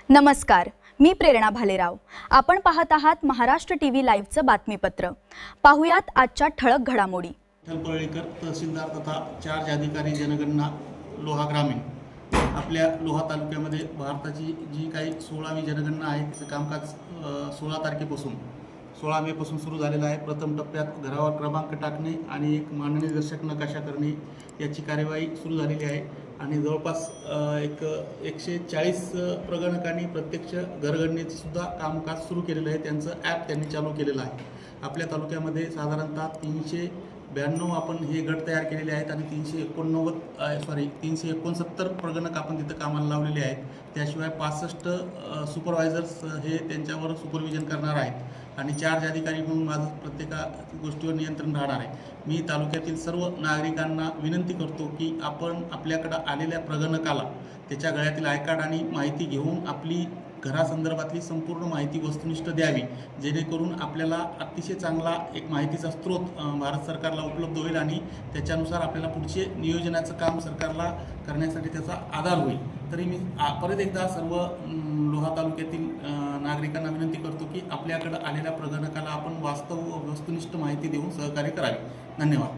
नमस्कार, मी प्रेरणा भालेराव। आपण पाहत आहात महाराष्ट्र टीव्ही लाईव्हचं बातमीपत्र। पाहुयात आजच्या ठळक घडामोडी। विठ्ठल पळळेकर तहसीलदार तथा चार्ज अधिकारी जनगणना लोहा ग्रामीण। आपल्या लोहा तालुक्यामध्ये भारताची जी काही 16वी जनगणना आहे त्याचं कामकाज 16 तारखेपासून 16 मे पासून सुरू झालेलं आहे। प्रथम टप्प्यात घरावर क्रमांक टाकणे आणि एक मांडणीदर्शक नकाशा करणे याची कार्यवाही सुरू झालेली आहे आणि जवळपास 140 प्रगणकांनी प्रत्यक्ष घरगणनेचे सुद्धा कामकाज सुरू केलेलं आहे। त्यांचं ॲप त्यांनी चालू केलेलं आहे। आपल्या तालुक्यामध्ये साधारणतः 392 आपण हे गट तयार केलेले आहेत आणि 369 प्रगणक आपण तिथं कामाला लावलेले आहेत। त्याशिवाय 65 सुपरवायझर्स हे त्यांच्यावर सुपरविजन करणार आहेत आणि चार्ज अधिकारी म्हणून माझं प्रत्येक गोष्टीवर नियंत्रण राहणार आहे। मी तालुक्यातील सर्व नागरिकांना विनंती करतो की आपण आपल्याकडे आलेल्या प्रगणकाला त्याच्या गळ्यातील आय कार्ड आणि माहिती घेऊन आपली घरासंदर्भातली संपूर्ण माहिती वस्तुनिष्ठ द्यावी, जेणेकरून आपल्याला अतिशय चांगला एक माहितीचा स्रोत भारत सरकारला उपलब्ध होईल आणि त्याच्यानुसार आपल्याला पुढचे नियोजनाचं काम सरकारला करण्यासाठी त्याचा आधार होईल। तरी मी परत एकदा सर्व लोहा तालुक्यातील नागरिकांना विनंती करतो की आपल्याकडे आलेल्या प्रगणकाला आपण वास्तव वस्तुनिष्ठ माहिती देऊन सहकार्य करावे। धन्यवाद।